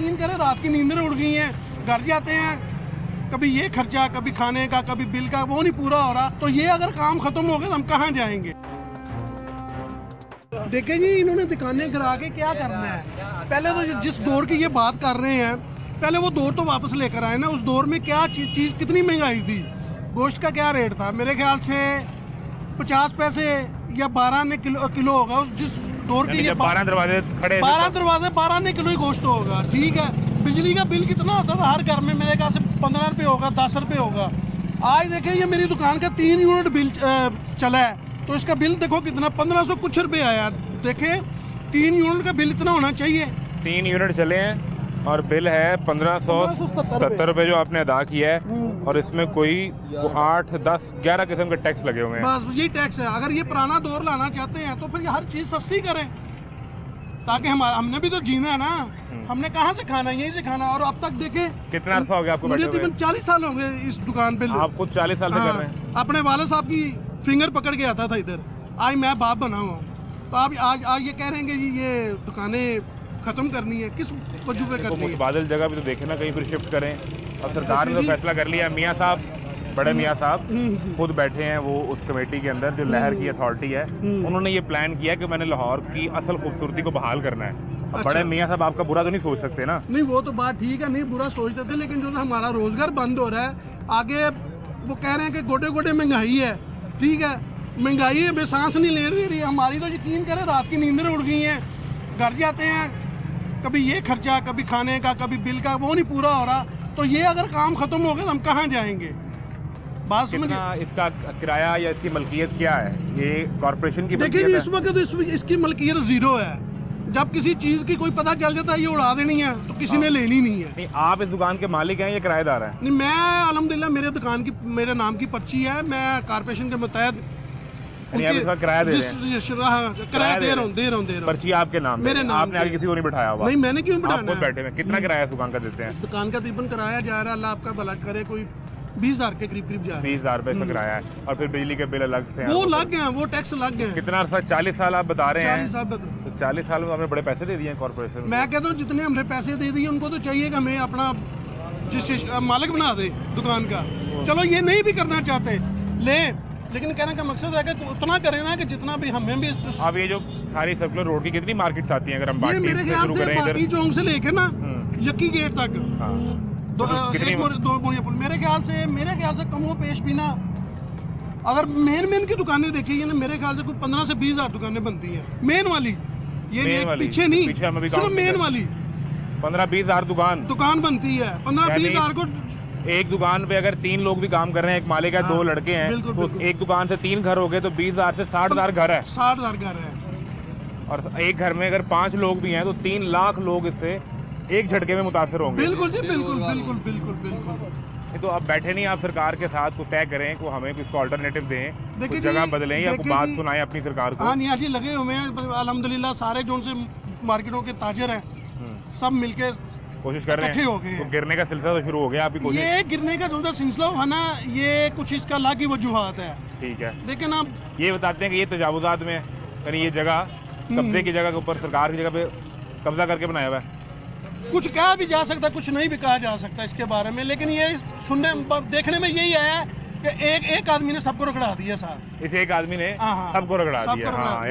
यकीन करें रात की नींदें उड़ गई हैं, घर जाते हैं, कभी ये खर्चा, कभी खाने का, कभी बिल का, वो नहीं पूरा हो रहा। तो ये अगर काम खत्म हो गया तो हम कहाँ जाएंगे? देखे जी, इन्होंने दुकानें गिरा के क्या करना है? पहले तो जिस दौर की ये बात कर रहे हैं, पहले वो दौर तो वापस लेकर आए ना। उस दौर में क्या चीज़ कितनी महंगाई थी, गोश्त का क्या रेट था? मेरे ख्याल से 50 पैसे या 12 आने किलो होगा। उस जिस दौर की ये 12 दरवाजे खड़े, 12 दरवाजे 12 आने किलो ही गोश्त होगा। ठीक है, बिजली का बिल कितना होता था हर घर में? मेरे ख्याल से 15 रुपये होगा, 10 रुपये होगा। आज देखें, ये मेरी दुकान का 3 यूनिट बिल चला है, तो इसका बिल देखो कितना, 1500 कुछ रुपये आया। देखें, 3 यूनिट का बिल इतना होना चाहिए। 3 यूनिट चले हैं और बिल है 1570 रुपये जो आपने अदा किया है, और इसमें कोई 8, 10, 11 किस्म के टैक्स लगे हुए हैं। बस यही टैक्स है। अगर ये पुराना दौर लाना चाहते हैं तो फिर ये हर चीज़ सस्ती करें, ताकि हमने भी तो जीना है ना। हमने कहाँ से खाना, यहीं से खाना। और अब तक देखें, कितना अर्सा हो गया आपको? मुझे तकरीबन 40 साल हो गए इस दुकान पे। आप खुद 40 साल से कर रहे हैं? अपने वाले साहब की फिंगर पकड़ के आता था इधर। आज मैं बाप बना हुआ हूँ, तो आप आज ये कह रहे हैं कि जी ये दुकानें खत्म करनी है, किस वजह पे करनी है? बादल जगह भी तो देखें ना, कहीं फिर शिफ्ट करें। और सरकार ने तो फैसला कर लिया, मियाँ साहब, बड़े मियाँ साहब खुद बैठे हैं वो उस कमेटी के अंदर जो लहर की अथॉरिटी है। उन्होंने ये प्लान किया कि मैंने लाहौर की असल खूबसूरती को बहाल करना है। अच्छा। बड़े मियाँ साहब आपका बुरा तो नहीं सोच सकते ना? नहीं, वो तो बात ठीक है, नहीं बुरा सोचते थे, लेकिन जो हमारा रोजगार बंद हो रहा है आगे, वो कह रहे हैं कि गोटे गोटे महंगाई है। ठीक है, महंगाई है, बेसांस नहीं ले रही है हमारी। तो यकीन करें रात की नींदें उड़ गई हैं, घर जाते हैं, कभी ये खर्चा, कभी खाने का, कभी बिल का, वो नहीं पूरा हो रहा। तो ये अगर काम खत्म हो गया तो हम कहाँ जाएंगे? बात समझ। इसका किराया या इसकी मलकियत क्या है? ये कॉर्पोरेशन की देखिए जी, इस वक्त इसकी मलकियत 0 है। जब किसी चीज़ की कोई पता चल जाता है, ये उड़ा देनी है, तो किसी ने लेनी नहीं है। नहीं, आप इस दुकान के मालिक हैं या किराएदार हैं? नहीं, मैं अल्हम्दुलिल्लाह मेरे दुकान की मेरे नाम की पर्ची है, मैं कॉर्पोरेशन के मुतहत किराया दे रहे हैं? पर्ची आपके नाम, मेरे नाम आपने आगे किसी को नहीं बिठाया हुआ? नहीं, मैंने क्यों बिठाना है? बैठे हैं। कितना किराया इस दुकान का देते हैं? इस दुकान का तकरीबन किराया जा रहा है, अल्लाह आपका भला करे, कोई 20,000 के करीब जा रहा है। 20,000 रुपए का किराया है, और फिर बिजली के बिल अलग से हैं। वो लग गए हैं, वो टैक्स लग गए हैं। कितना अर्सा? 40 साल आप बता रहे हैं? 40 साल। तो 40 साल में हमने बड़े पैसे दे दिए हैं कॉर्पोरेशन। मैं कहता हूँ जितने हमने पैसे दे दिए, उनको तो चाहिए कि हमें अपना मालिक बना दे दुकान का। चलो ये नहीं भी करना चाहते ले, लेकिन कहने का मकसद है कि उतना करें ना कि जितना भी हमें भी। अब ये जो सारी सर्कुलर रोड की कितनी मार्केट्स आती हैं? अगर हम ये मेरे ख्याल से पार्टी चौक से लेके ना यक्की गेट तक, मेरे ख्याल से कमो पेश भी ना, अगर मेन की दुकानें देखी ना, मेरे ख्याल से कुछ 15 से 20 हज़ार दुकानें बनती हैं। मेन वाली, ये पीछे नहीं, सिर्फ मेन वाली 15-20 हज़ार दुकान बनती है। 15-20 हज़ार को एक दुकान पे अगर 3 लोग भी काम कर रहे हैं, एक मालिक है, 2 लड़के हैं, तो एक दुकान से 3 घर हो गए, तो 20,000 से 60,000 घर है। 60,000 घर है। और एक घर में अगर 5 लोग भी हैं तो 3 लाख लोग इससे एक झटके में मुतासर होंगे। बिल्कुल जी, बिल्कुल। तो अब बैठे नहीं, आप सरकार के साथ कुछ तय करें को हमें कुछ अल्टरनेटिव दें, कुछ जगह बदलें या कुछ बात सुनाएं अपनी सरकार को। हाँ नहीं, आज लगे हुए हैं अल्हम्दुलिल्लाह, सारे जो से मार्केटों के ताजर हैं, सब मिलके कोशिश कर रहे हैं। तो गिरने का सिलसिला तो शुरू हो गया आपकी कोशिश? ये गिरने का जो सिलसिला है ना, ये कुछ इसका अल्लाह की वजूहात है। ठीक है, लेकिन आप ये बताते हैं कि ये तजावुजात में, यानी ये जगह कब्जे की जगह के ऊपर सरकार की जगह पे कब्जा करके बनाया हुआ है। कुछ कहा भी जा सकता, कुछ नहीं भी कहा जा सकता इसके बारे में, लेकिन ये सुनने देखने में यही आया कि एक आदमी ने सबको रगड़ा दिया साथ। इस एक आदमी ने सबको रगड़ा दिया।